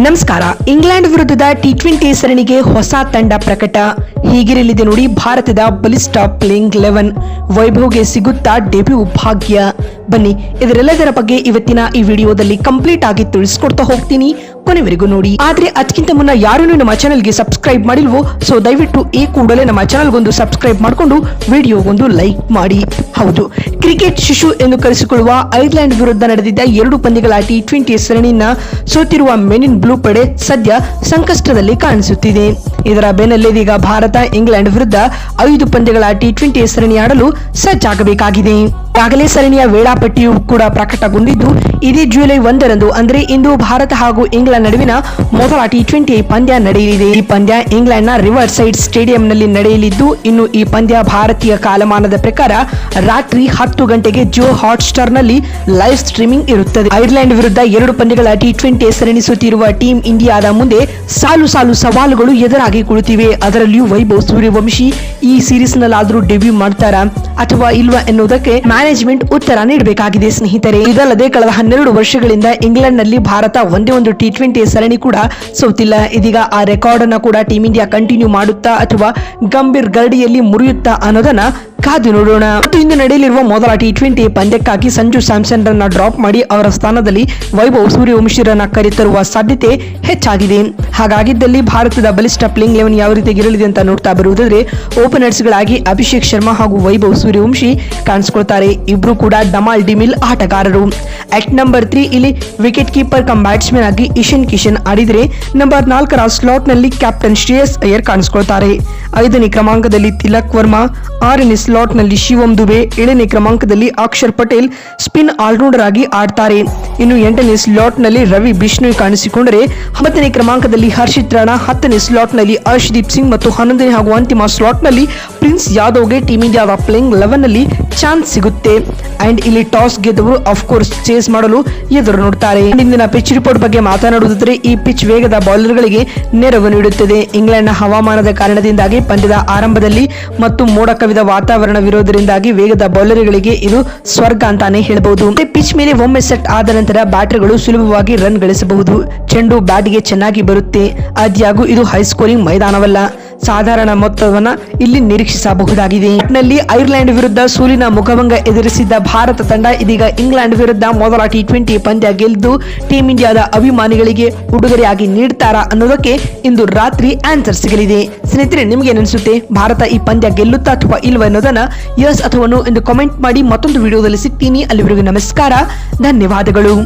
ನಮಸ್ಕಾರ. ಇಂಗ್ಲೆಂಡ್ ವಿರುದ್ಧದ ಟಿ20 ಸರಣಿಗೆ ಹೊಸ ತಂಡ ಪ್ರಕಟ. ಹೀಗಿರಲಿದೆ ನೋಡಿ ಭಾರತದ ಬಲಿಷ್ಠ ಪ್ಲೇಯಿಂಗ್ 11. ವೈಭವ್ಗೆ ಸಿಗುತ್ತಾ ಡೆಬ್ಯೂ ಭಾಗ್ಯ? ಬನ್ನಿ ಇದರೆಲ್ಲದರ ಬಗ್ಗೆ ಇವತ್ತಿನ ಈ ವಿಡಿಯೋದಲ್ಲಿ ಕಂಪ್ಲೀಟ್ ಆಗಿ ತಿಳಿಸ್ಕೊಡ್ತಾ ಹೋಗ್ತೀನಿ, ಕೊನೆವರೆಗೂ ನೋಡಿ. ಆದ್ರೆ ಅದಕ್ಕಿಂತ ಮುನ್ನ ಯಾರು ನಮ್ಮ ಚಾನೆಲ್ಗೆ ಸಬ್ಸ್ಕ್ರೈಬ್ ಮಾಡಿಲ್ವೋ ಸೊ ದಯವಿಟ್ಟು ಈ ಕೂಡಲೇ ನಮ್ಮ ಚಾನೆಲ್ಗೊಂದು ಸಬ್ಸ್ಕ್ರೈಬ್ ಮಾಡಿಕೊಂಡು ವಿಡಿಯೋಗೊಂದು ಲೈಕ್ ಮಾಡಿ. ಹೌದು, ಕ್ರಿಕೆಟ್ ಶಿಶು ಎಂದು ಕರೆಸಿಕೊಳ್ಳುವ ಐರ್ಲೆಂಡ್ ವಿರುದ್ಧ ನಡೆದಿದ್ದ 2 ಪಂದ್ಯಗಳ ಟಿ20 ಸರಣಿಯನ್ನ ಸೋತಿರುವ ಮೆನ್ ಇನ್ ಬ್ಲೂ ಪಡೆ ಸದ್ಯ ಸಂಕಷ್ಟದಲ್ಲಿ ಕಾಣಿಸುತ್ತಿದೆ. ಇದರ ಬೆನ್ನಲ್ಲೀಗ ಭಾರತ ಇಂಗ್ಲೆಂಡ್ ವಿರುದ್ಧ 5 ಪಂದ್ಯಗಳ ಟಿ20 ಸರಣಿ ಆಡಲು ಸಜ್ಜಾಗಬೇಕಾಗಿದೆ. ಈಗಾಗಲೇ ಸರಣಿಯ ವೇಳಾಪಟ್ಟಿಯು ಕೂಡ ಪ್ರಕಟಗೊಂಡಿದ್ದು, ಇದೇ ಜುಲೈ 1ರಂದು ಅಂದ್ರೆ ಇಂದು ಭಾರತ ಹಾಗೂ ಇಂಗ್ಲೆಂಡ್ ನಡುವಿನ ಮೊದಲ ಟಿ20 ಪಂದ್ಯ ನಡೆಯಲಿದೆ. ಈ ಪಂದ್ಯ ಇಂಗ್ಲೆಂಡ್ನ ರಿವರ್ ಸೈಡ್ ಸ್ಟೇಡಿಯಂನಲ್ಲಿ ನಡೆಯಲಿದ್ದು, ಇನ್ನು ಈ ಪಂದ್ಯ ಭಾರತೀಯ ಕಾಲಮಾನದ ಪ್ರಕಾರ ರಾತ್ರಿ 10 ಗಂಟೆಗೆ ಜಿಯೋ ಹಾಟ್ಸ್ಟಾರ್ ನಲ್ಲಿ ಲೈವ್ ಸ್ಟ್ರೀಮಿಂಗ್ ಇರುತ್ತದೆ. ಐರ್ಲೆಂಡ್ ವಿರುದ್ಧ 2 ಪಂದ್ಯಗಳ ಟಿ20 ಸರಣಿ ಸುತ್ತಿರುವ ಟೀಮ್ ಇಂಡಿಯಾದ ಮುಂದೆ ಸಾಲು ಸವಾಲುಗಳು ಎದುರಾಗಿ ಕುಳಿತಿವೆ. ಅದರಲ್ಲಿಯೂ ವೈಭವ್ ಸೂರ್ಯವಂಶಿ ಈ ಸೀರೀಸ್ ನಲ್ಲಾದ್ರೂ ಡೆಬ್ಯೂ ಮಾಡ್ತಾರಾ ಅಥವಾ ಇಲ್ವಾ ಎನ್ನುವುದಕ್ಕೆ ಮ್ಯಾನೇಜ್ಮೆಂಟ್ ಉತ್ತರ ನೀಡಬೇಕಾಗಿದೆ ಸ್ನೇಹಿತರೆ. ಇದಲ್ಲದೆ ಕಳೆದ 12 ವರ್ಷಗಳಿಂದ ಇಂಗ್ಲೆಂಡ್ ನಲ್ಲಿ ಭಾರತ ಒಂದೇ ಒಂದು ಟಿ20 ಸರಣಿ ಕೂಡ ಸೋತಿಲ್ಲ. ಇದೀಗ ಆ ರೆಕಾರ್ಡ್ ಅನ್ನ ಕೂಡ ಟೀಮ್ ಇಂಡಿಯಾ ಕಂಟಿನ್ಯೂ ಮಾಡುತ್ತಾ ಅಥವಾ ಗಂಭೀರ್ ಗರಡಿಯಲ್ಲಿ ಮುರಿಯುತ್ತಾ ಅನ್ನೋದನ್ನ ಕಾದು ನೋಡೋಣ. ಮತ್ತು ಇಂದು ನಡೆಯಲಿರುವ ಮೊದಲ ಟಿ20 ಪಂದ್ಯಕ್ಕಾಗಿ ಸಂಜು ಸ್ಯಾಮ್ಸನ್ ರನ್ನ ಡ್ರಾಪ್ ಮಾಡಿ ಅವರ ಸ್ಥಾನದಲ್ಲಿ ವೈಭವ್ ಸೂರ್ಯವಂಶಿರನ್ನ ಕರೆತರುವ ಸಾಧ್ಯತೆ ಹೆಚ್ಚಾಗಿದೆ. ಹಾಗಾಗಿದ್ದಲ್ಲಿ ಭಾರತದ ಬಲಿಷ್ಠ ಪ್ಲೇಯಿಂಗ್ 11 ಯಾವ ರೀತಿ ಇರಲಿದೆ ಅಂತ ನೋಡ್ತಾ ಬರುವುದಾದ್ರೆ, ಓಪನರ್ಸ್ ಗಳಾಗಿ ಅಭಿಷೇಕ್ ಶರ್ಮಾ ಹಾಗೂ ವೈಭವ್ ಸೂರ್ಯವಂಶಿ ಕಾಣಿಸಿಕೊಳ್ತಾರೆ. ಇಬ್ರು ಕೂಡ ಡಮಾಲ್ ಡಿಮಿಲ್ ಆಟಗಾರರು. ಆಟ್ ನಂಬರ್ 3 ಇಲ್ಲಿ ವಿಕೆಟ್ ಕೀಪರ್ ಕಮ್ ಬ್ಯಾಟ್ಸ್ಮನ್ ಆಗಿ ಇಶಾನ್ ಕಿಶನ್ ಆಡಿದರೆ, ನಂಬರ್ 4ರ ಸ್ಲಾಟ್ ನಲ್ಲಿ ಕ್ಯಾಪ್ಟನ್ ಶ್ರೇಯಸ್ ಅಯ್ಯರ್ ಕಾಣಿಸಿಕೊಳ್ತಾರೆ. 5ನೇ ಕ್ರಮಾಂಕದಲ್ಲಿ ತಿಲಕ್ ವರ್ಮಾ, 6ನೇ ಸ್ಲಾಟ್ ನಲ್ಲಿ ಶಿವಂ ದುಬೆ, 7ನೇ ಕ್ರಮಾಂಕದಲ್ಲಿ ಅಕ್ಷರ್ ಪಟೇಲ್ ಸ್ಪಿನ್ ಆಲ್ರೌಂಡರ್ ಆಗಿ ಆಡ್ತಾರೆ. ಇನ್ನು 8ನೇ ಸ್ಲಾಟ್ ನಲ್ಲಿ ರವಿ ಬಿಷ್ಣೋಯ್ ಕಾಣಿಸಿಕೊಂಡರೆ, 9ನೇ ಕ್ರಮಾಂಕದಲ್ಲಿ ಹರ್ಷಿತ್ ರಾಣಾ, 10ನೇ ಸ್ಲಾಟ್ ನಲ್ಲಿ ಅರ್ಶ್ದೀಪ್ ಸಿಂಗ್ ಮತ್ತು 11ನೇ ಹಾಗೂ ಅಂತಿಮ ಸ್ಲಾಟ್ ನಲ್ಲಿ ಪ್ರಿನ್ಸ್ ಯಾದವ್ಗೆ ಟೀಮ್ ಇಂಡಿಯಾದ ಪ್ಲೇಯಿಂಗ್ 11 ನಲ್ಲಿ ಚಾನ್ಸ್ ಸಿಗುತ್ತೆ. ಅಂಡ್ ಇಲ್ಲಿ ಟಾಸ್ ಗೆದ್ದವರು ಆಫ್ ಕೋರ್ಸ್ ಚೇಸ್ ಮಾಡಲು ಎದುರು ನೋಡ್ತಾರೆ. ಇಂದಿನ ಪಿಚ್ ರಿಪೋರ್ಟ್ ಬಗ್ಗೆ ಮಾತನಾಡುವುದಾದರೆ, ಈ ಪಿಚ್ ವೇಗದ ಬೌಲರ್ ಗಳಿಗೆ ನೆರವು ನೀಡುತ್ತದೆ. ಇಂಗ್ಲೆಂಡ್ ನ ಹವಾಮಾನದ ಕಾರಣದಿಂದಾಗಿ ಪಂದ್ಯದ ಆರಂಭದಲ್ಲಿ ಮತ್ತು ಮೋಡ ಕವಿದ ವಾತಾವರಣವಿರುವುದರಿಂದಾಗಿ ವೇಗದ ಬೌಲರ್ಗಳಿಗೆ ಇದು ಸ್ವರ್ಗ ಅಂತಾನೆ ಹೇಳಬಹುದು. ಪಿಚ್ ಮೇಲೆ ಒಮ್ಮೆ ಸೆಟ್ ಆದ ನಂತರ ಬ್ಯಾಟರ್ಗಳು ಸುಲಭವಾಗಿ ರನ್ ಗಳಿಸಬಹುದು. ಚೆಂಡು ಬ್ಯಾಟ್ಗೆ ಚೆನ್ನಾಗಿ ಬರುತ್ತೆ. ಆದ್ಯಾಗೂ ಇದು ಹೈಸ್ಕೋರಿಂಗ್ ಮೈದಾನವಲ್ಲ, ಸಾಧಾರಣ ಮೊತ್ತವನ್ನ ಇಲ್ಲಿ ನಿರೀಕ್ಷಿಸಬಹುದಾಗಿದೆ. ನಲ್ಲಿ ಐರ್ಲೆಂಡ್ ವಿರುದ್ಧ ಸೋಲಿನ ಮುಖಭಂಗ ಎದುರಿಸಿದ್ದ ಭಾರತ ತಂಡ ಇದೀಗ ಇಂಗ್ಲೆಂಡ್ ವಿರುದ್ಧ ಮೊದಲ ಟಿ20 ಪಂದ್ಯ ಗೆದ್ದು ಟೀಮ್ ಇಂಡಿಯಾದ ಅಭಿಮಾನಿಗಳಿಗೆ ಉಡುಗೊರೆಯಾಗಿ ನೀಡ್ತಾರಾ ಅನ್ನೋದಕ್ಕೆ ಇಂದು ರಾತ್ರಿ ಆನ್ಸರ್ ಸಿಗಲಿದೆ. ಸ್ನೇಹಿತರೆ, ನಿಮಗೆ ಅನಿಸುತ್ತೆ ಭಾರತ ಈ ಪಂದ್ಯ ಗೆಲ್ಲುತ್ತಾ ಅಥವಾ ಇಲ್ವಾ ಅನ್ನೋದನ್ನ ಎಸ್ ಅಥವಾ ನೋ ಎಂದು ಕಾಮೆಂಟ್ ಮಾಡಿ. ಮತ್ತೊಂದು ವಿಡಿಯೋದಲ್ಲಿ ಸಿಗ್ತೀನಿ. ಅಲ್ಲಿವರೆಗೂ ನಮಸ್ಕಾರ, ಧನ್ಯವಾದಗಳು.